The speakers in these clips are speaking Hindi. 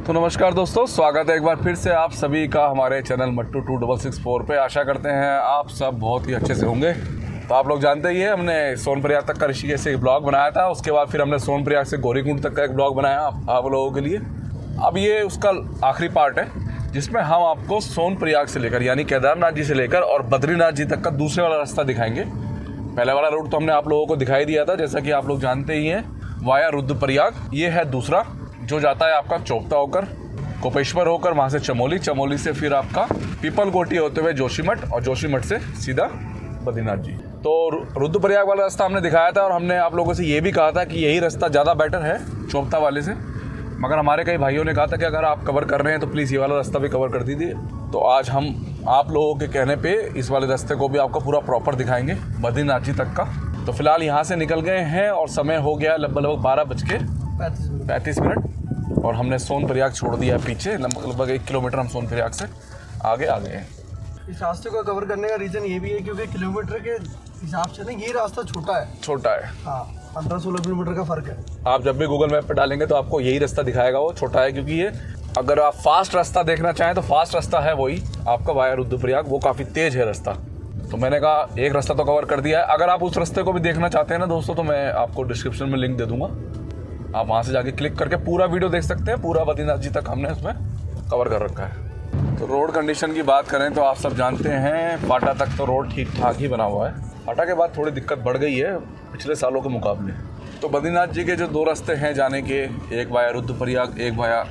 तो नमस्कार दोस्तों, स्वागत है एक बार फिर से आप सभी का हमारे चैनल मट्टू 2664 पे। आशा करते हैं आप सब बहुत ही अच्छे से होंगे। तो आप लोग जानते ही हैं, हमने सोनप्रयाग तक का ऋषिकेश से एक ब्लॉग बनाया था। उसके बाद फिर हमने सोनप्रयाग से गौरीकुंड तक का एक ब्लॉग बनाया आप लोगों के लिए। अब ये उसका आखिरी पार्ट है जिसमें हम आपको सोनप्रयाग से लेकर यानी केदारनाथ जी से लेकर और बद्रीनाथ जी तक का दूसरे वाला रास्ता दिखाएंगे। पहले वाला रूट तो हमने आप लोगों को दिखाई दिया था, जैसा कि आप लोग जानते ही हैं, वाया रुद्रप्रयाग। ये है दूसरा जो जाता है आपका चोपता होकर, कोपेश्वर होकर, वहाँ से चमोली, चमोली से फिर आपका पीपलकोटी होते हुए जोशीमठ और जोशीमठ से सीधा बद्रीनाथ जी। तो रुद्रप्रयाग वाला रास्ता हमने दिखाया था और हमने आप लोगों से ये भी कहा था कि यही रास्ता ज़्यादा बेटर है चोपता वाले से। मगर हमारे कई भाइयों ने कहा था कि अगर आप कवर कर रहे हैं तो प्लीज़ ये वाला रास्ता भी कवर कर दीजिए। तो आज हम आप लोगों के कहने पर इस वाले रास्ते को भी आपको पूरा प्रॉपर दिखाएंगे बद्रीनाथ जी तक का। तो फिलहाल यहाँ से निकल गए हैं और समय हो गया लगभग 12:35 और हमने सोनप्रयाग छोड़ दिया है पीछे। लगभग 1 किलोमीटर हम सोनप्रयाग से आगे आ गए हैं। इस रास्ते को कवर करने का रीज़न ये भी है क्योंकि किलोमीटर के हिसाब से ना ये रास्ता छोटा है। हाँ, 15-16 किलोमीटर का फ़र्क है। आप जब भी गूगल मैप पे डालेंगे तो आपको यही रास्ता दिखाएगा, वो छोटा है। क्योंकि ये अगर आप फास्ट रास्ता देखना चाहें तो फास्ट रास्ता है वही आपका वाया रुद्रप्रयाग, वो काफ़ी तेज़ है रास्ता। तो मैंने कहा एक रास्ता तो कवर कर दिया है। अगर आप उस रास्ते को भी देखना चाहते हैं ना दोस्तों, तो मैं आपको डिस्क्रिप्शन में लिंक दे दूँगा, आप वहाँ से जाके क्लिक करके पूरा वीडियो देख सकते हैं। पूरा बद्रीनाथ जी तक हमने उसमें कवर कर रखा है। तो रोड कंडीशन की बात करें तो आप सब जानते हैं फाटा तक तो रोड ठीक ठाक ही बना हुआ है। फाटा के बाद थोड़ी दिक्कत बढ़ गई है पिछले सालों के मुकाबले। तो बद्रीनाथ जी के जो 2 रास्ते हैं जाने के, एक वाया रुद्रप्रयाग, एक वाया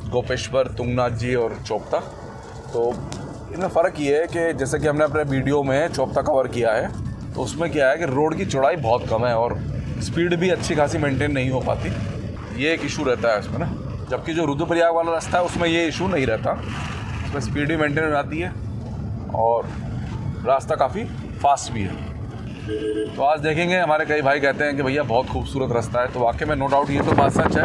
गोपेश्वर, तुंगनाथ जी और चोपता। तो इनमें फ़र्क ये है कि जैसे कि हमने अपने वीडियो में चोपता कवर किया है, तो उसमें क्या है कि रोड की चौड़ाई बहुत कम है और स्पीड भी अच्छी खासी मेंटेन नहीं हो पाती। ये एक इशू रहता है उसमें ना। जबकि जो रुद्रप्रयाग वाला रास्ता है उसमें ये इशू नहीं रहता, उसमें स्पीड भी मेंटेन हो जाती है और रास्ता काफ़ी फास्ट भी है। तो आज देखेंगे, हमारे कई भाई कहते हैं कि भैया बहुत खूबसूरत रास्ता है, तो वाकई में नो डाउट ये तो बात सच है।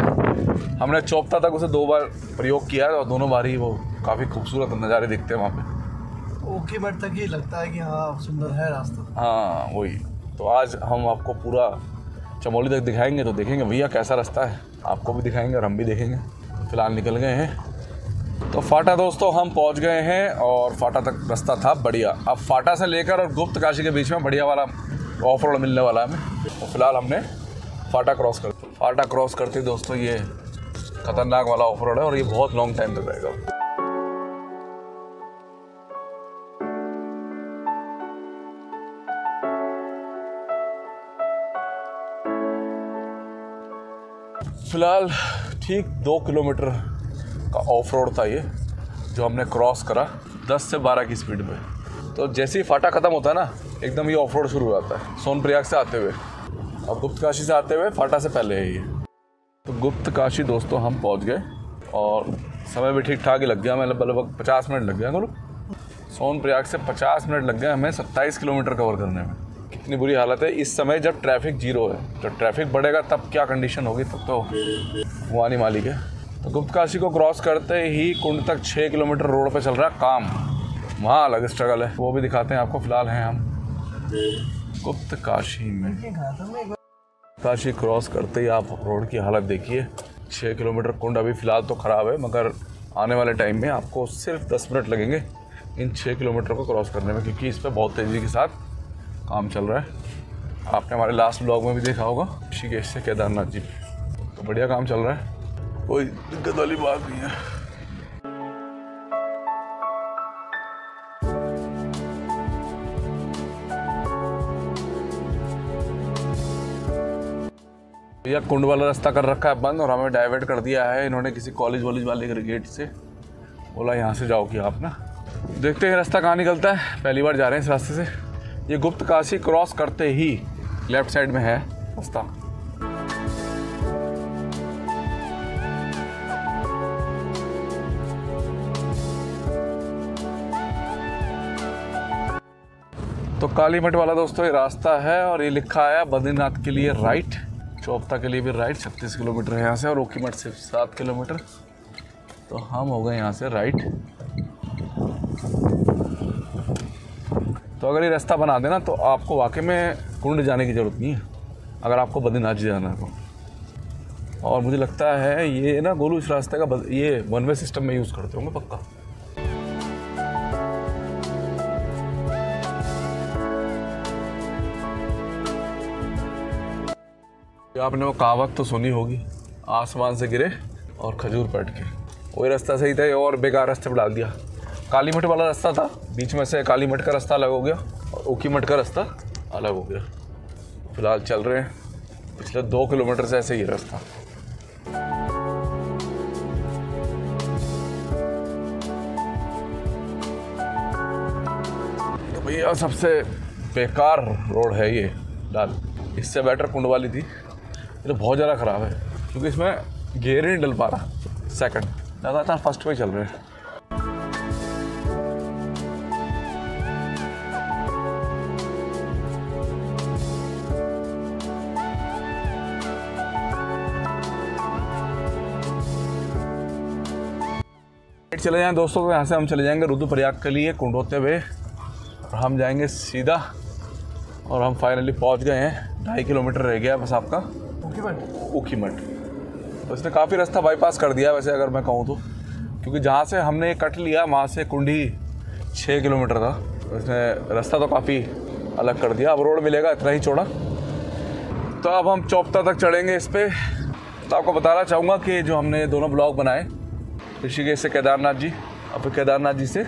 हमने चोपता तक उसे 2 बार प्रयोग किया है और दोनों बार ही वो काफ़ी खूबसूरत नज़ारे दिखते हैं वहाँ पे। ओके, बट तक ही लगता है कि हाँ सुंदर है रास्ता। हाँ वही। तो आज हम आपको पूरा चमोली तक दिखाएंगे, तो देखेंगे भैया कैसा रास्ता है, आपको भी दिखाएंगे और हम भी देखेंगे। फिलहाल निकल गए हैं। तो फाटा दोस्तों हम पहुंच गए हैं और फाटा तक रास्ता था बढ़िया। अब फाटा से लेकर और गुप्त काशी के बीच में बढ़िया वाला ऑफ रोड मिलने वाला है हमें। तो फिलहाल हमने फाटा क्रॉस करते दोस्तों ये खतरनाक वाला ऑफ रोड है और ये बहुत लॉन्ग टाइम तक रहेगा। फिलहाल ठीक 2 किलोमीटर का ऑफ रोड था ये, जो हमने क्रॉस करा 10 से 12 की स्पीड में। तो जैसे ही फाटा ख़त्म होता है ना, एकदम ये ऑफ रोड शुरू हो जाता है सोनप्रयाग से आते हुए और गुप्त काशी से आते हुए। फाटा से पहले है ये। तो गुप्त काशी दोस्तों हम पहुंच गए और समय भी ठीक ठाक ही लग गया। हमें लगभग 50 मिनट लग गया। बोलो, सोनप्रयाग से 50 मिनट लग गए हमें 27 किलोमीटर कवर करने में। कितनी बुरी हालत है इस समय जब ट्रैफिक 0 है। जब ट्रैफिक बढ़ेगा तब क्या कंडीशन होगी, तब तो हुआ नहीं मालिक है। तो गुप्त काशी को क्रॉस करते ही कुंड तक 6 किलोमीटर रोड पे चल रहा है काम, वहाँ अलग स्ट्रगल है, वो भी दिखाते हैं आपको। फिलहाल हैं हम गुप्त काशी में। काशी क्रॉस करते ही आप रोड की हालत देखिए। 6 किलोमीटर कुंड अभी फ़िलहाल तो ख़राब है, मगर आने वाले टाइम में आपको सिर्फ 10 मिनट लगेंगे इन 6 किलोमीटर को क्रॉस करने में, क्योंकि इस पर बहुत तेज़ी के साथ काम चल रहा है। आपने हमारे लास्ट ब्लॉग में भी देखा होगा ऋषिकेश से केदारनाथ जी, तो बढ़िया काम चल रहा है, कोई दिक्कत वाली बात नहीं है। भैया कुंड वाला रास्ता कर रखा है बंद और हमें डाइवर्ट कर दिया है इन्होंने किसी कॉलेज वाले गेट से। बोला यहाँ से जाओ कि आप ना, देखते हैं रास्ता कहाँ निकलता है। पहली बार जा रहे हैं इस रास्ते से। ये गुप्त काशी क्रॉस करते ही लेफ्ट साइड में है रास्ता। तो कालीमठ वाला दोस्तों ये रास्ता है और ये लिखा है बद्रीनाथ के लिए राइट, चोपता के लिए भी राइट। 36 किलोमीटर है यहाँ से और ओखीमठ से 7 किलोमीटर। तो हम हो गए यहाँ से राइट। तो अगर ये रास्ता बना देना तो आपको वाकई में कुंड जाने की ज़रूरत नहीं है, अगर आपको बद्रीनाथ जी जाना है तो। और मुझे लगता है ये ना गोलू इस रास्ते का ये वन वे सिस्टम में यूज़ करते होंगे पक्का। आपने वो कहावत तो सुनी होगी, आसमान से गिरे और खजूर पट के। वही रास्ता सही था और बेकार रास्ते पर डाल दिया। काली मठ वाला रास्ता था, बीच में से काली मठ का रास्ता अलग हो गया और ऊखी मठ का रास्ता अलग हो गया। फिलहाल चल रहे हैं पिछले 2 किलोमीटर से ऐसे ही रास्ता। तो भैया सबसे बेकार रोड है ये लाल, इससे बेटर कुंड वाली थी। ये तो बहुत ज़्यादा ख़राब है क्योंकि इसमें गियर नहीं डल पा रहा। सेकंड लगातार फर्स्ट पे चल रहे हैं। चले जाएं दोस्तों, तो यहाँ से हम चले जाएंगे रुद्रप्रयाग के लिए कुंड होते हुए और हम जाएंगे सीधा। और हम फाइनली पहुँच गए हैं। 2.5 किलोमीटर रह गया बस आपका ऊखी मठ। तो इसने काफ़ी रास्ता बाईपास कर दिया वैसे अगर मैं कहूँ तो, क्योंकि जहाँ से हमने कट लिया वहाँ से कुंडी 6 किलोमीटर था। तो इसने रास्ता तो काफ़ी अलग कर दिया। अब रोड मिलेगा इतना ही चौड़ा। तो अब हम चौपता तक चढ़ेंगे इस पर। तो आपको बताना चाहूँगा कि जो हमने दोनों ब्लॉग बनाए, ऋषिकेश से केदारनाथ जी और फिर केदारनाथ जी से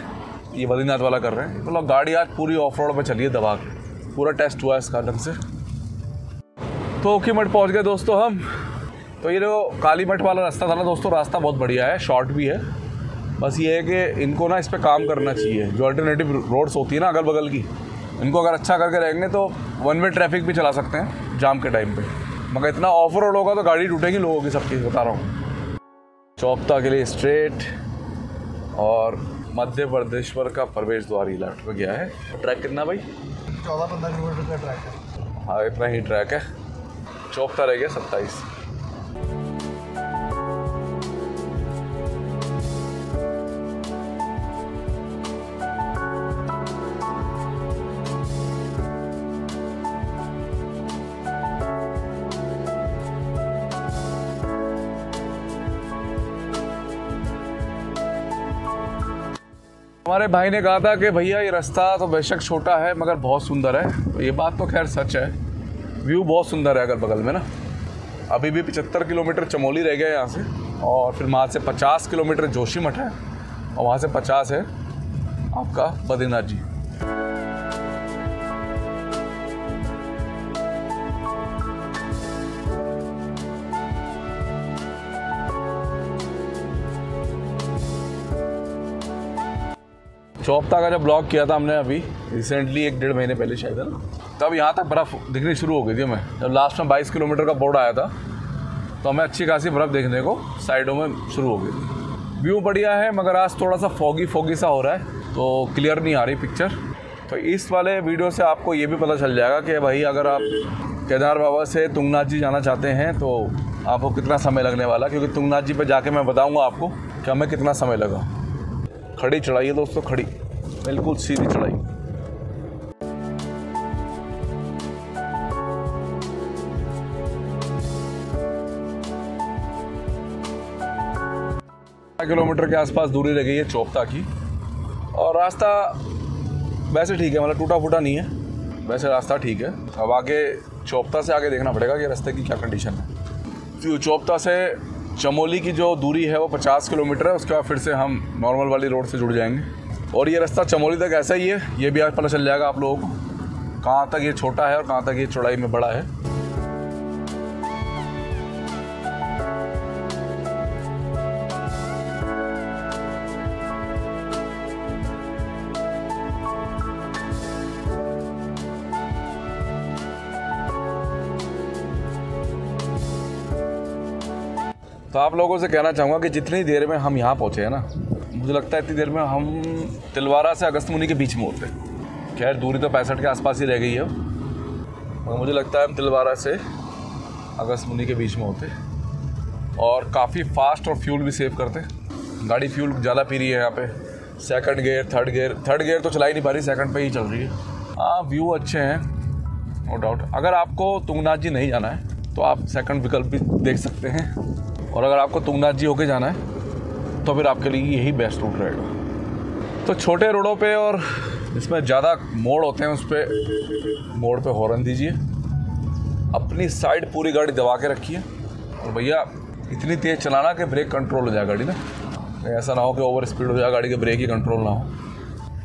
ये बद्रीनाथ वाला कर रहे हैं। तो गाड़ी आज पूरी ऑफ रोड में चलिए दबा के, पूरा टेस्ट हुआ इसका ढंग से। तो ऊखी मठ पहुँच गए दोस्तों हम। तो ये जो काली मठ वाला रास्ता था ना दोस्तों, रास्ता बहुत बढ़िया है, शॉर्ट भी है। बस ये है कि इनको ना इस पर काम करना चाहिए। जो अल्टरनेटिव रोड्स होती है ना अगल बगल की, इनको अगर अच्छा करके रहेंगे तो वन वे ट्रैफिक भी चला सकते हैं जाम के टाइम पे। मगर इतना ऑफ रोड होगा तो गाड़ी टूटेगी लोगों की सबकी, बता रहा हूँ। चौपता के लिए स्ट्रेट और मध्य प्रदेश्वर का प्रवेश द्वार इलाट में गया है। ट्रैक कितना भाई? 14-15 किलोमीटर का ट्रैक है। हाँ इतना ही ट्रैक है। चौपता रह गया 27। हमारे भाई ने कहा था कि भैया ये रास्ता तो बेशक छोटा है मगर बहुत सुंदर है। तो ये बात तो खैर सच है, व्यू बहुत सुंदर है अगल बगल में ना। अभी भी 75 किलोमीटर चमोली रह गया यहाँ से, और फिर वहाँ से 50 किलोमीटर जोशीमठ है, और वहाँ से 50 है आपका बद्रीनाथ जी। चौपता का जब ब्लॉग किया था हमने अभी रिसेंटली 1-1.5 महीने पहले शायद है ना, तब यहाँ तक बर्फ़ दिखनी शुरू हो गई थी हमें। जब लास्ट में 22 किलोमीटर का बोर्ड आया था तो हमें अच्छी खासी बर्फ़ देखने को साइडों में शुरू हो गई थी। व्यू बढ़िया है मगर आज थोड़ा सा फॉगी सा हो रहा है तो क्लियर नहीं आ रही पिक्चर। तो इस वाले वीडियो से आपको ये भी पता चल जाएगा कि भाई अगर आप केदार बाबा से तुंगनाथ जी जाना चाहते हैं तो आपको कितना समय लगने वाला, क्योंकि तुंगनाथ जी पे जाके मैं बताऊँगा आपको कि हमें कितना समय लगा। खड़ी चढ़ाई है दोस्तों, खड़ी बिल्कुल सीधी चढ़ाई। किलोमीटर के आसपास दूरी रह गई है चौपता की, और रास्ता वैसे ठीक है, मतलब टूटा फूटा नहीं है, वैसे रास्ता ठीक है। अब आगे चौपता से आगे देखना पड़ेगा कि रास्ते की क्या कंडीशन है। चौपता से चमोली की जो दूरी है वो 50 किलोमीटर है। उसके बाद फिर से हम नॉर्मल वाली रोड से जुड़ जाएंगे, और ये रास्ता चमोली तक ऐसा ही है। ये भी आज पता चल जाएगा आप लोगों को कहाँ तक ये छोटा है और कहाँ तक ये चौड़ाई में बड़ा है। तो आप लोगों से कहना चाहूँगा कि जितनी देर में हम यहाँ पहुँचे हैं ना, मुझे लगता है इतनी देर में हम तिलवारा से अगस्त्यमुनि के बीच में होते। खैर दूरी तो 65 के आसपास ही रह गई है, मगर मुझे लगता है हम तिलवारा से अगस्त्यमुनि के बीच में होते, और काफ़ी फास्ट और फ्यूल भी सेव करते। गाड़ी फ्यूल ज़्यादा पी रही है यहाँ पे। सेकंड गियर थर्ड गियर तो चला ही नहीं पा रही, सेकंड पे ही चल रही है। हाँ व्यू अच्छे हैं नो डाउट। अगर आपको तुंगनाथ जी नहीं जाना है तो आप सेकंड विकल्प भी देख सकते हैं। और अगर आपको तुंगनाथ जी होके जाना है तो फिर आपके लिए यही बेस्ट रूट रहेगा। तो छोटे रोडों पे और जिसमें ज़्यादा मोड़ होते हैं उस पर मोड़ पे हॉर्न दीजिए, अपनी साइड पूरी गाड़ी दबा के रखिए और भैया इतनी तेज़ चलाना कि ब्रेक कंट्रोल हो जाए गाड़ी ना, ऐसा ना हो कि ओवर स्पीड हो जाए गाड़ी के, ब्रेक ही कंट्रोल ना हो।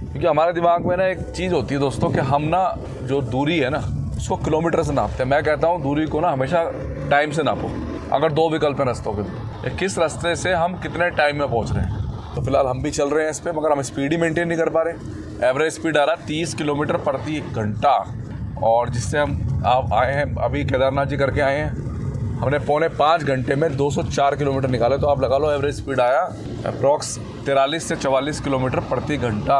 क्योंकि हमारे दिमाग में ना एक चीज़ होती है दोस्तों कि हम ना जो दूरी है ना उसको किलोमीटर से नापते हैं। मैं कहता हूँ दूरी को ना हमेशा टाइम से नापो। अगर दो विकल्प हैं रास्तों के, किस रास्ते से हम कितने टाइम में पहुँच रहे हैं। तो फिलहाल हम भी चल रहे हैं इस पर, मगर हम स्पीड ही मेंटेन नहीं कर पा रहे। एवरेज स्पीड आ रहा है 30 किलोमीटर प्रति घंटा, और जिससे हम आप आए हैं अभी केदारनाथ जी करके आए हैं, हमने 4.5 घंटे में 204 किलोमीटर निकाले। तो आप लगा लो एवरेज स्पीड आया अप्रॉक्स 43 से 44 किलोमीटर प्रति घंटा।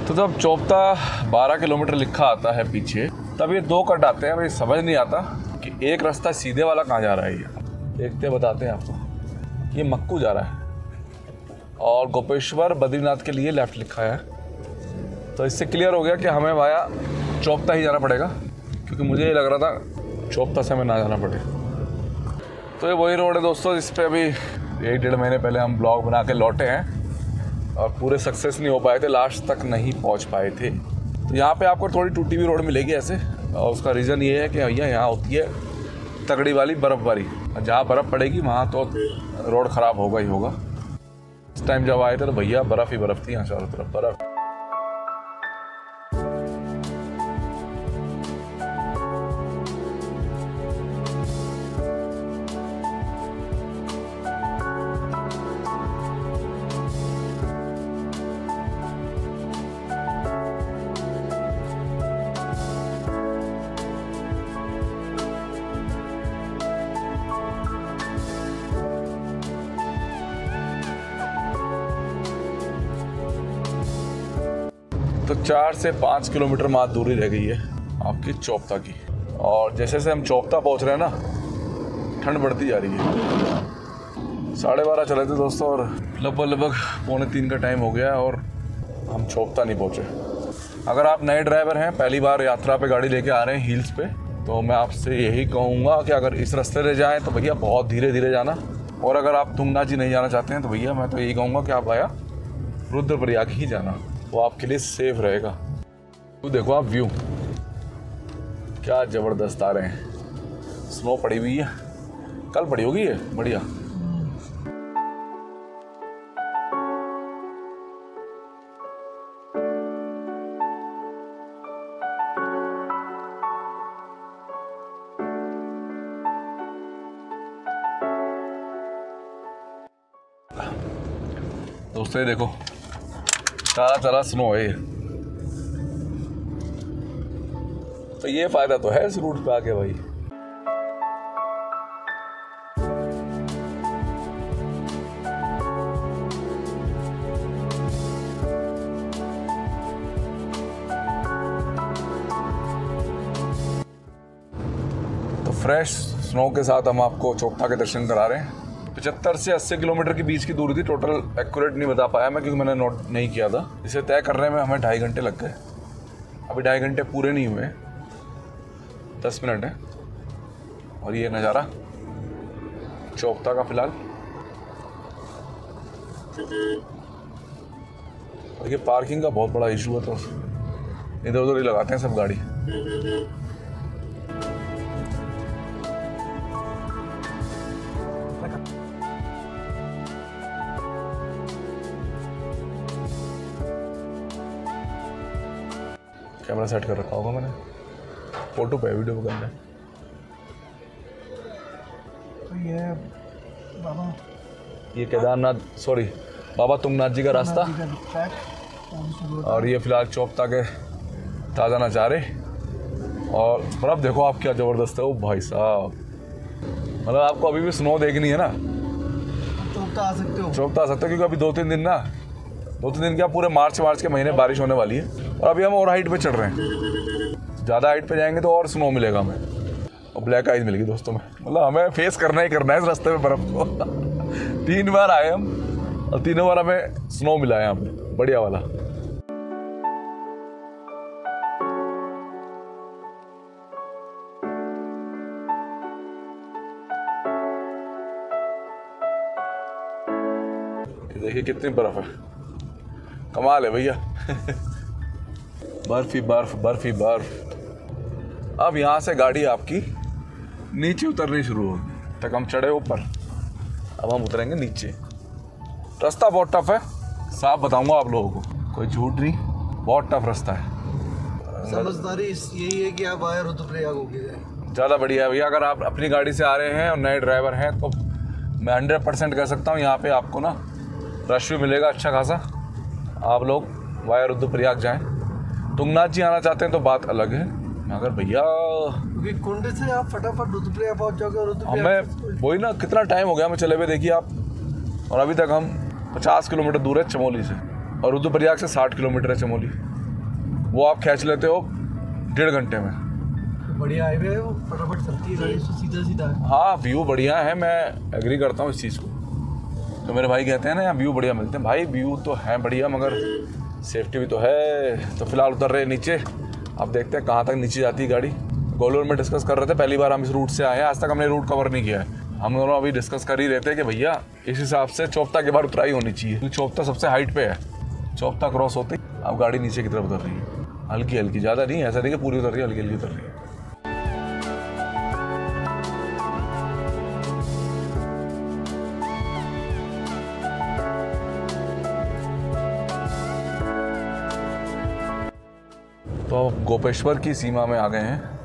तो जब चौपता 12 किलोमीटर लिखा आता है पीछे, तब ये 2 कट आते हैं। भाई समझ नहीं आता कि एक रास्ता सीधे वाला कहाँ जा रहा है। ये देखते बताते हैं आपको। ये मक्कू जा रहा है और गोपेश्वर बद्रीनाथ के लिए लेफ्ट लिखा है। तो इससे क्लियर हो गया कि हमें वाया चौपता ही जाना पड़ेगा, क्योंकि मुझे ये लग रहा था चौपता से हमें ना जाना पड़े। तो ये वही रोड है दोस्तों जिस पर अभी 1-1.5 महीने पहले हम ब्लॉग बना के लौटे हैं और पूरे सक्सेस नहीं हो पाए थे, लास्ट तक नहीं पहुंच पाए थे। तो यहाँ पे आपको थोड़ी टूटी हुई रोड मिलेगी ऐसे, और उसका रीज़न ये है कि भैया यहाँ होती है तगड़ी वाली बर्फ़बारी। जहाँ बर्फ़ पड़ेगी वहाँ तो रोड ख़राब होगा ही होगा। इस टाइम जब आए थे तो भैया बर्फ़ ही बर्फ़ थी, यहाँ चारों तरफ बर्फ़। तो 4 से 5 किलोमीटर मात्र दूरी रह गई है आपकी चौपता की। और जैसे जैसे हम चौपता पहुंच रहे हैं ना, ठंड बढ़ती जा रही है। 12:30 चले थे दोस्तों और लगभग 2:45 का टाइम हो गया और हम चौपता नहीं पहुंचे। अगर आप नए ड्राइवर हैं, पहली बार यात्रा पे गाड़ी लेके आ रहे हैं हिल्स पे, तो मैं आपसे यही कहूँगा कि अगर इस रास्ते से जाएँ तो भैया बहुत धीरे धीरे जाना। और अगर आप तुंगनाथ जी नहीं जाना चाहते हैं तो भैया मैं तो यही कहूँगा कि आप आया रुद्रप्रयाग ही जाना, वो आपके लिए सेफ रहेगा। तो देखो आप व्यू क्या ज़बरदस्त आ रहे हैं। स्नो पड़ी हुई है, कल पड़ी होगी ये, बढ़िया। दोस्तों ये देखो चला स्नो है ये। तो ये फायदा तो है इस रूट पे आके भाई। तो फ्रेश स्नो के साथ हम आपको चौपता के दर्शन करा रहे हैं। 75 से 80 किलोमीटर के बीच की दूरी थी। टोटल एक्यूरेट नहीं बता पाया मैं, क्योंकि मैंने नोट नहीं किया था। इसे तय करने में हमें 2.5 घंटे लग गए। अभी 2.5 घंटे पूरे नहीं हुए, 10 मिनट है। और ये नज़ारा चौपता का फिलहाल। और ये पार्किंग का बहुत बड़ा इशू है, तो इधर उधर ही लगाते हैं सब गाड़ी। कैमरा सेट कर रखा होगा मैंने, फोटो पे वीडियो पे करना है। तो ये बाबा, ये केदारनाथ सॉरी बाबा तुंगनाथ जी का रास्ता। और ये फिलहाल चौपता के ताज़ा नज़ारे। और बर्फ़ देखो आप क्या ज़बरदस्त है। वो भाई साहब, मतलब आपको अभी भी स्नो देखनी है ना, चौपता आ सकते हो। चौपता आ सकते हो, क्योंकि अभी 2-3 दिन ना, 2-3 दिन क्या पूरे मार्च के महीने बारिश होने वाली है। और अभी हम और हाइट पे चढ़ रहे हैं, ज़्यादा हाइट पे जाएंगे तो और स्नो मिलेगा हमें। और ब्लैक आइज मिल गई दोस्तों में। मतलब हमें फेस करना ही करना है इस रास्ते में बर्फ़ को। 3 बार आए हम और तीनों बार हमें स्नो मिला है यहाँ पे, बढ़िया वाला। देखिए कितनी बर्फ है, कमाल है भैया। बर्फ ही बर्फ, बर्फ ही बर्फ। अब यहाँ से गाड़ी आपकी नीचे उतरनी शुरू होगी। तक हम चढ़े ऊपर, अब हम उतरेंगे नीचे। रास्ता बहुत टफ है, साफ बताऊंगा आप लोगों को, कोई झूठ नहीं, बहुत टफ रास्ता है। समझदारी यही है कि आप आए रुद्रप्रयाग होके जाए, ज़्यादा बढ़िया है भैया। अगर आप अपनी गाड़ी से आ रहे हैं और नए ड्राइवर हैं तो मैं 100% कह सकता हूँ यहाँ पे आपको ना रश भी मिलेगा अच्छा खासा। आप लोग वाया रुद्रप्रयाग जाएं। तुंगनाथ जी आना चाहते हैं तो बात अलग है, मगर भैया क्योंकि कुंड से आप फटाफट रुद्रप्रयाग पहुँच जाओगे। हमें वही ना, कितना टाइम हो गया हमें चले हुए, देखिए आप, और अभी तक हम 50 किलोमीटर दूर है चमोली से, और रुद्रप्रयाग से 60 किलोमीटर है चमोली। वो आप खींच लेते हो 1.5 घंटे में। बढ़िया हाईवे है, वो फटाफट चलती है गाड़ी, सीधा सीधा है। हाँ व्यू बढ़िया है, मैं एग्री करता हूँ इस चीज़ को। तो मेरे भाई कहते हैं ना यहाँ व्यू बढ़िया मिलते हैं, भाई व्यू तो है बढ़िया मगर सेफ्टी भी तो है। तो फिलहाल उतर रहे नीचे, अब देखते हैं कहाँ तक नीचे जाती है गाड़ी। गोलूर में डिस्कस कर रहे थे, पहली बार हम इस रूट से आए हैं, आज तक हमने रूट कवर नहीं किया है। हम दोनों अभी डिस्कस कर ही रहते हैं कि भैया इस हिसाब से चौपता के बाद उतराई होनी चाहिए। चौपता सबसे हाइट पे है, चौपता क्रॉस होती अब गाड़ी नीचे की तरफ उतर रही है, हल्की हल्की, ज़्यादा नहीं, ऐसा नहीं कि पूरी उतर रही है, हल्की हल्की उतर रही है। तो अब गोपेश्वर की सीमा में आ गए हैं।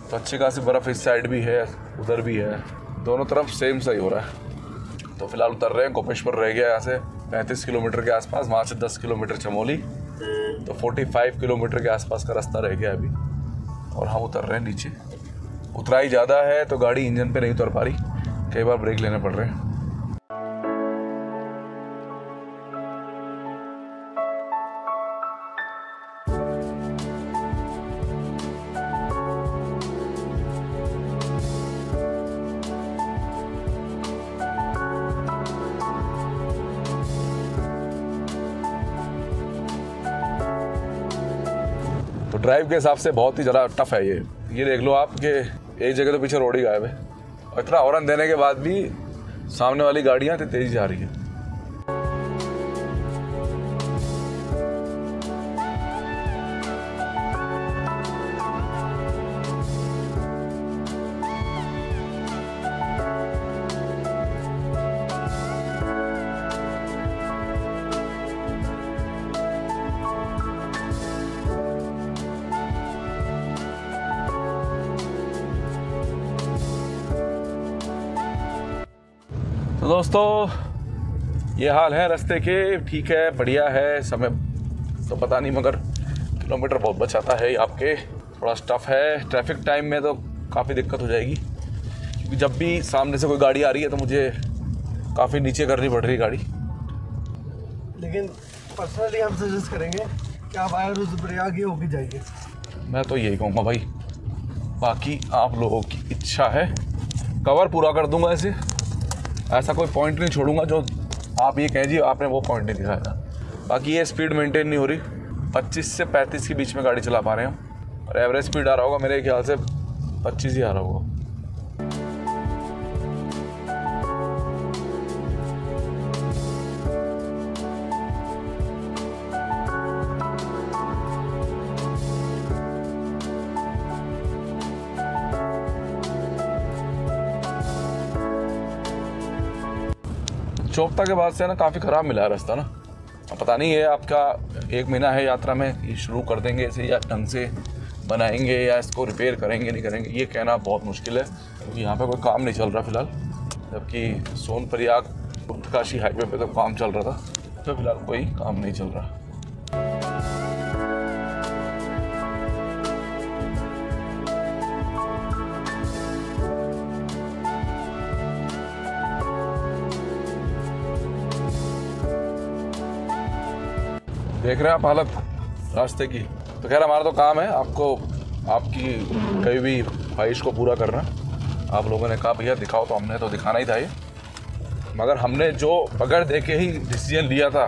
तो अच्छी खासी बर्फ़ इस साइड भी है, उधर भी है, दोनों तरफ सेम सही हो रहा है। तो फिलहाल उतर रहे हैं। गोपेश्वर रह गया यहाँ से 35 किलोमीटर के आसपास, वहाँ से 10 किलोमीटर चमोली, तो 45 किलोमीटर के आसपास का रास्ता रह गया अभी। और हम उतर रहे हैं नीचे। उतराई ज़्यादा है तो गाड़ी इंजन पे नहीं उतर पा रही, कई बार ब्रेक लेने पड़ रहे हैं। तो ड्राइव के हिसाब से बहुत ही ज़्यादा टफ है ये देख लो आप कि एक जगह तो पीछे रोड ही गायब है, और इतना हॉर्न देने के बाद भी सामने वाली गाड़ियाँ इतनी तेज़ जा रही है। तो दोस्तों ये हाल है रास्ते के। ठीक है, बढ़िया है, समय तो पता नहीं मगर किलोमीटर बहुत बचाता है आपके। थोड़ा टफ है, ट्रैफिक टाइम में तो काफ़ी दिक्कत हो जाएगी, क्योंकि जब भी सामने से कोई गाड़ी आ रही है तो मुझे काफ़ी नीचे करनी पड़ रही है गाड़ी। लेकिन पर्सनली हम सजेस्ट करेंगे कि आप आए रुद्रप्रयाग ही होके जाइए। मैं तो यही कहूँगा भाई, बाकी आप लोगों की इच्छा है। कवर पूरा कर दूंगा ऐसे, ऐसा कोई पॉइंट नहीं छोड़ूंगा जो आप ये कह जी आपने वो पॉइंट नहीं दिखाया था। बाकी ये स्पीड मेंटेन नहीं हो रही, 25 से 35 के बीच में गाड़ी चला पा रहे हैं हम, और एवरेज स्पीड आ रहा होगा मेरे ख्याल से 25 ही आ रहा होगा। चौपता के बाद से ना काफ़ी ख़राब मिला है रास्ता ना। अब पता नहीं है, आपका 1 महीना है यात्रा में, ये शुरू कर देंगे इसे या ढंग से बनाएंगे या इसको रिपेयर करेंगे नहीं करेंगे, ये कहना बहुत मुश्किल है, क्योंकि यहाँ पे कोई काम नहीं चल रहा फिलहाल। जबकि सोनप्रयाग उत्तरकाशी हाईवे पे तो काम चल रहा था, तो फिलहाल कोई काम नहीं चल रहा। देख रहे हैं आप हालत रास्ते की। तो खैर हमारा तो काम है आपको आपकी कहीं भी ख्वाहिश को पूरा करना। आप लोगों ने कहा भैया दिखाओ, तो हमने तो दिखाना ही था ये। मगर हमने जो बगैर देखे ही डिसीजन लिया था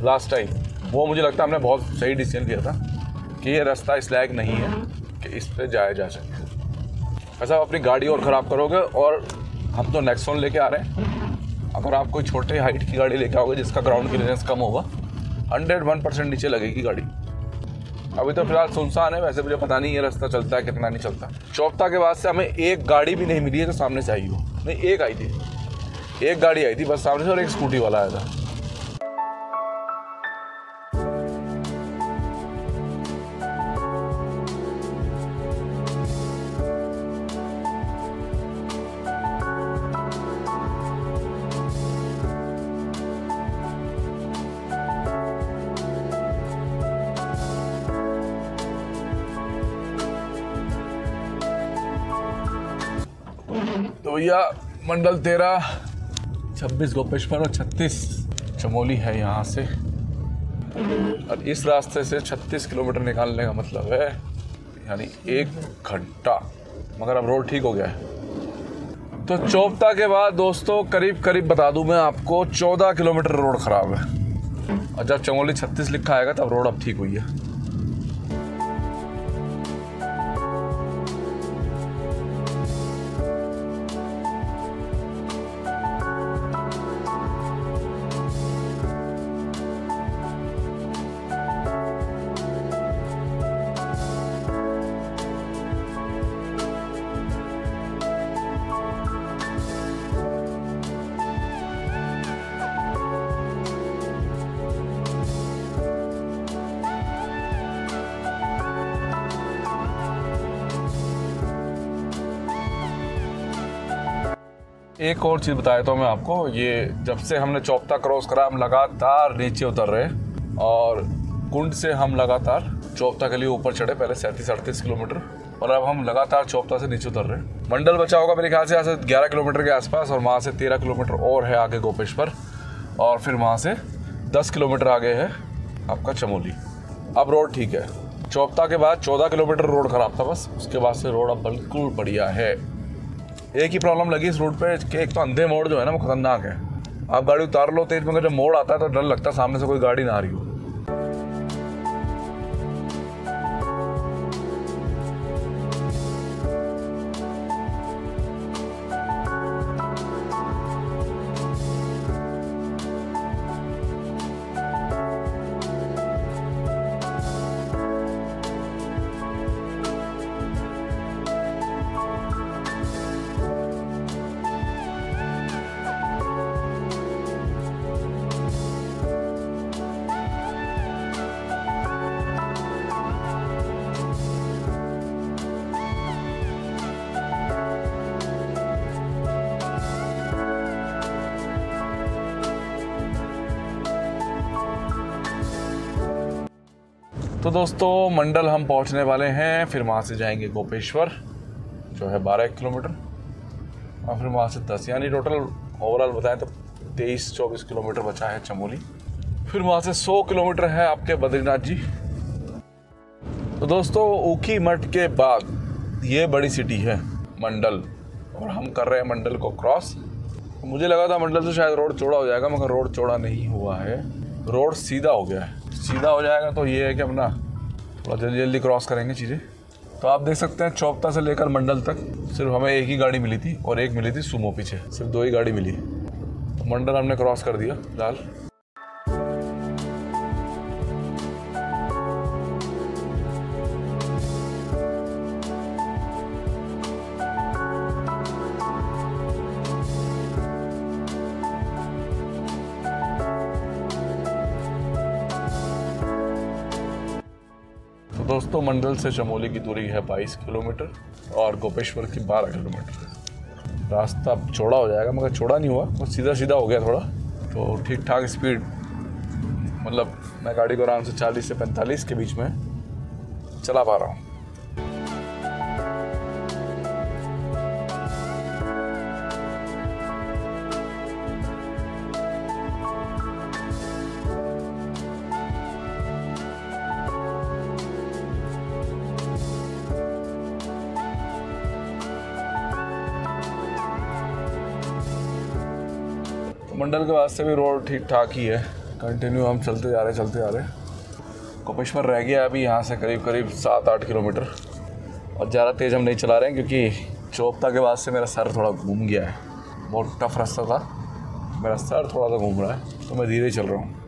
लास्ट टाइम, वो मुझे लगता है हमने बहुत सही डिसीजन लिया था कि ये रास्ता इस लायक नहीं है कि इस पर जाया जा सके। ऐसा आप अपनी गाड़ी और ख़राब करोगे। और हम तो नेक्सॉन लेके आ रहे हैं। अगर आप कोई छोटे हाइट की गाड़ी लेके आओगे जिसका ग्राउंड क्लियरेंस कम होगा, 101% नीचे लगेगी गाड़ी। अभी तो फिलहाल सुनसान है, वैसे मुझे पता नहीं ये रास्ता चलता है कितना नहीं चलता। चौपता के बाद से हमें एक गाड़ी भी नहीं मिली है जो सामने से आई हो। नहीं, एक आई थी, एक गाड़ी आई थी बस सामने से, और एक स्कूटी वाला आया था। तो भैया मंडल 13, 26 गोपेश्वर और 36 चमोली है यहाँ से। और इस रास्ते से 36 किलोमीटर निकालने का मतलब है यानी 1 घंटा। मगर अब रोड ठीक हो गया है। तो चौपता के बाद दोस्तों करीब बता दूं मैं आपको 14 किलोमीटर रोड ख़राब है। और जब चमोली 36 लिखा आएगा तब रोड अब ठीक हुई है। एक और चीज़ बताया तो मैं आपको, ये जब से हमने चौपता क्रॉस करा हम लगातार नीचे उतर रहे, और कुंड से हम लगातार चौपता के लिए ऊपर चढ़े, पहले 37-38 किलोमीटर, और अब हम लगातार चौपता से नीचे उतर रहे। मंडल बचा होगा मेरे ख्याल से यहाँ से 11 किलोमीटर के आसपास, और वहाँ से 13 किलोमीटर और है आगे गोपेश्वर, और फिर वहाँ से 10 किलोमीटर आगे है आपका चमोली। अब रोड ठीक है। चौपता के बाद 14 किलोमीटर रोड ख़राब था बस, उसके बाद से रोड अब बिल्कुल बढ़िया है। एक ही प्रॉब्लम लगी इस रोड पे कि एक तो अंधे मोड़ जो है ना वो खतरनाक है। आप गाड़ी उतार लो तेज में, जब मोड़ आता है तो डर लगता है सामने से कोई गाड़ी ना आ रही हो। तो दोस्तों मंडल हम पहुंचने वाले हैं, फिर वहाँ से जाएंगे गोपेश्वर जो है 12 किलोमीटर, और फिर वहाँ से 10, यानी टोटल ओवरऑल बताएं तो 23-24 किलोमीटर बचा है चमोली। फिर वहाँ से 100 किलोमीटर है आपके बद्रीनाथ जी। तो दोस्तों ऊखी मठ के बाद ये बड़ी सिटी है मंडल, और हम कर रहे हैं मंडल को क्रॉस। मुझे लगा था मंडल से शायद रोड चौड़ा हो जाएगा, मगर रोड चौड़ा नहीं हुआ है, रोड सीधा हो गया है। सीधा हो जाएगा तो ये है कि अपना थोड़ा जल्दी क्रॉस करेंगे चीज़ें। तो आप देख सकते हैं चौपता से लेकर मंडल तक सिर्फ हमें एक ही गाड़ी मिली थी, और एक मिली थी सुमो पीछे, सिर्फ 2 ही गाड़ी मिली। तो मंडल हमने क्रॉस कर दिया फिलहाल। दोस्तों मंडल से चमोली की दूरी है 22 किलोमीटर और गोपेश्वर की 12 किलोमीटर। रास्ता चौड़ा हो जाएगा, मगर चौड़ा नहीं हुआ, वो सीधा सीधा हो गया थोड़ा, तो ठीक ठाक स्पीड, मतलब मैं गाड़ी को आराम से 40 से 45 के बीच में चला पा रहा हूँ। तो मंडल के वास्ते भी रोड ठीक ठाक ही है, कंटिन्यू हम चलते जा रहे हैं। गोपेश्वर रह गया अभी यहाँ से करीब 7-8 किलोमीटर, और ज़्यादा तेज़ हम नहीं चला रहे हैं क्योंकि चोपता के बाद से मेरा सर थोड़ा घूम गया है। बहुत टफ रास्ता था, मेरा सर थोड़ा सा घूम रहा है, तो मैं धीरे चल रहा हूँ।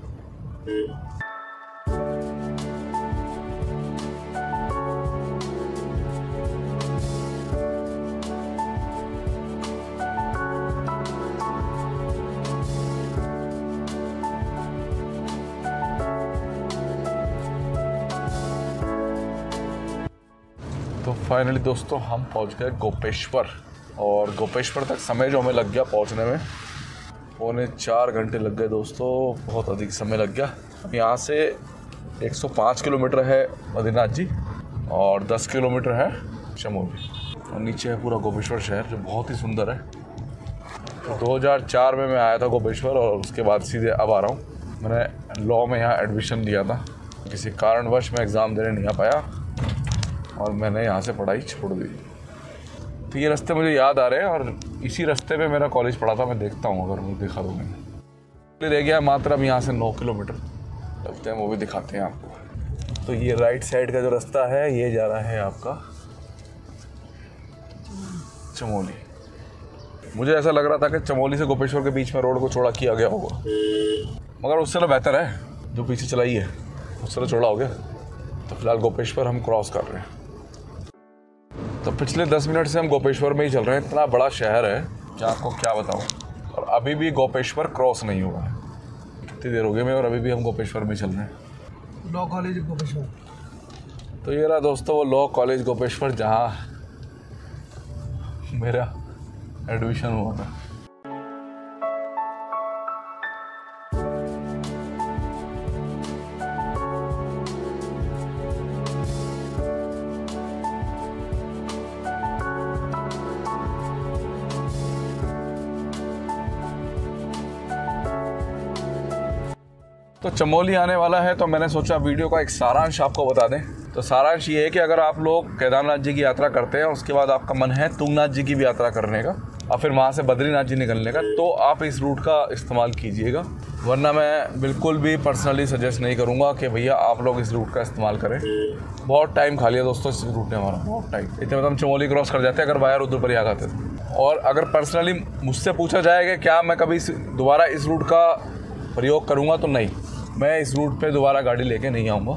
तो फाइनली दोस्तों हम पहुंच गए गोपेश्वर, और गोपेश्वर तक समय जो हमें लग गया पहुंचने में 3.25 घंटे लग गए दोस्तों, बहुत अधिक समय लग गया। यहाँ से 105 किलोमीटर है बद्रीनाथ जी और 10 किलोमीटर है चमोली, और नीचे है पूरा गोपेश्वर शहर जो बहुत ही सुंदर है। तो 2004 में मैं आया था गोपेश्वर, और उसके बाद सीधे अब आ रहा हूँ। मैंने लॉ में यहाँ एडमिशन लिया था, किसी कारणवश मैं एग्ज़ाम देने नहीं आ पाया और मैंने यहाँ से पढ़ाई छोड़ दी। तो ये रास्ते मुझे याद आ रहे हैं, और इसी रास्ते पे मेरा कॉलेज पढ़ा था। मैं देखता हूँ अगर मुझे दिखा दोगे। रह गया मात्र अब यहाँ से 9 किलोमीटर चलते हैं, वो भी दिखाते हैं आपको। तो ये राइट साइड का जो रास्ता है ये जा रहा है आपका चमोली। मुझे ऐसा लग रहा था कि चमोली से गोपेश्वर के बीच में रोड को चौड़ा किया गया होगा, मगर उससे तो बेहतर है जो पीछे चलाई है, उससे तो चौड़ा हो गया। तो फिलहाल गोपेश्वर हम क्रॉस कर रहे हैं। तो पिछले 10 मिनट से हम गोपेश्वर में ही चल रहे हैं। इतना बड़ा शहर है कि आपको क्या बताऊं, और अभी भी गोपेश्वर क्रॉस नहीं हुआ है। कितनी देर हो गई मैं, और अभी भी हम गोपेश्वर में चल रहे हैं। Law college Gopeshwar. तो ये रहा दोस्तों वो लॉ कॉलेज गोपेश्वर जहाँ मेरा एडमिशन हुआ था। तो चमोली आने वाला है, तो मैंने सोचा वीडियो का एक सारांश आपको बता दें। तो सारांश ये है कि अगर आप लोग केदारनाथ जी की यात्रा करते हैं, उसके बाद आपका मन है तुंगनाथ जी की भी यात्रा करने का, और फिर वहाँ से बद्रीनाथ जी निकलने का, तो आप इस रूट का इस्तेमाल कीजिएगा। वरना मैं बिल्कुल भी पर्सनली सजेस्ट नहीं करूँगा कि भैया आप लोग इस रूट का इस्तेमाल करें। बहुत टाइम खा लिया दोस्तों इस रूट ने हमारा, बहुत टाइम। इतने मतलब हम चमोली क्रॉस कर जाते अगर वाया रुद्रप्रयाग आते थे। और अगर पर्सनली मुझसे पूछा जाए कि क्या मैं कभी दोबारा इस रूट का प्रयोग करूँगा, तो नहीं, मैं इस रूट पे दोबारा गाड़ी लेके नहीं आऊँगा।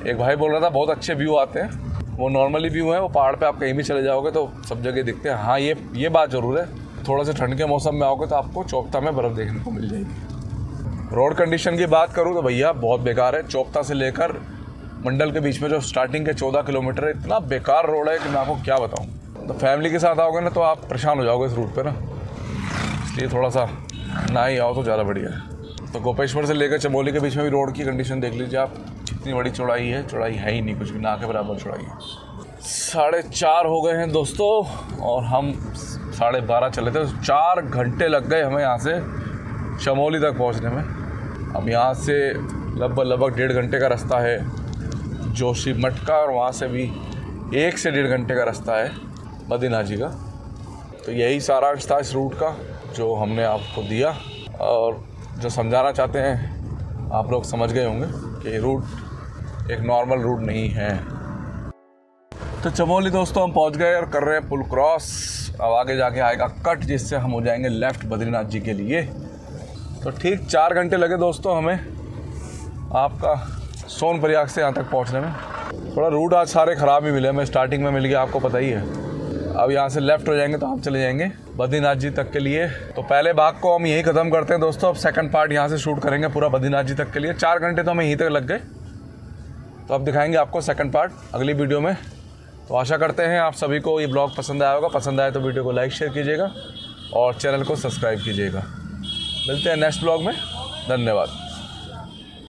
एक भाई बोल रहा था बहुत अच्छे व्यू आते हैं, वो नॉर्मली व्यू है, वो पहाड़ पे आप कहीं भी चले जाओगे तो सब जगह दिखते हैं। हाँ ये बात ज़रूर है, थोड़ा सा ठंड के मौसम में आओगे तो आपको चोपता में बर्फ़ देखने को मिल जाएगी। रोड कंडीशन की बात करूँ तो भैया बहुत बेकार है। चोपता से लेकर मंडल के बीच में जो स्टार्टिंग के 14 किलोमीटर है, इतना बेकार रोड है कि मैं आपको क्या बताऊँ। तो फैमिली के साथ आओगे ना तो आप परेशान हो जाओगे इस रूट पर ना, इसलिए थोड़ा सा ना ही आओ तो ज़्यादा बढ़िया है। तो गोपेश्वर से लेकर चमोली के बीच में भी रोड की कंडीशन देख लीजिए आप, कितनी बड़ी चौड़ाई है। चौड़ाई है ही नहीं कुछ भी, ना के बराबर चौड़ाई है। 4:30 हो गए हैं दोस्तों, और हम 12:30 चले थे। 4 घंटे लग गए हमें यहाँ से चमोली तक पहुँचने में। अब यहाँ से लगभग 1.5 घंटे का रास्ता है जोशीमठ का, और वहाँ से भी 1 से 1.5 घंटे का रास्ता है बद्रीनाथ जी का। तो यही सारांश था इस रूट का जो हमने आपको दिया, और जो समझाना चाहते हैं आप लोग समझ गए होंगे कि ये रूट एक नॉर्मल रूट नहीं है। तो चमोली दोस्तों हम पहुंच गए और कर रहे हैं पुल क्रॉस। अब आगे जाके आएगा कट, जिससे हम हो जाएंगे लेफ़्ट बद्रीनाथ जी के लिए। तो ठीक 4 घंटे लगे दोस्तों हमें आपका सोनप्रयाग से यहाँ तक पहुँचने में। थोड़ा रूट आज सारे ख़राब ही मिले हमें, स्टार्टिंग में मिल गया आपको पता ही है। अब यहाँ से लेफ़्ट हो जाएंगे तो हम चले जाएंगे बद्रीनाथ जी तक के लिए। तो पहले भाग को हम यहीं ख़त्म करते हैं दोस्तों। अब सेकंड पार्ट यहाँ से शूट करेंगे पूरा बद्रीनाथ जी तक के लिए। 4 घंटे तो हमें यहीं तक लग गए, तो अब दिखाएंगे आपको सेकंड पार्ट अगली वीडियो में। तो आशा करते हैं आप सभी को ये ब्लॉग पसंद आया होगा। पसंद आए तो वीडियो को लाइक शेयर कीजिएगा और चैनल को सब्सक्राइब कीजिएगा। मिलते हैं नेक्स्ट ब्लॉग में, धन्यवाद।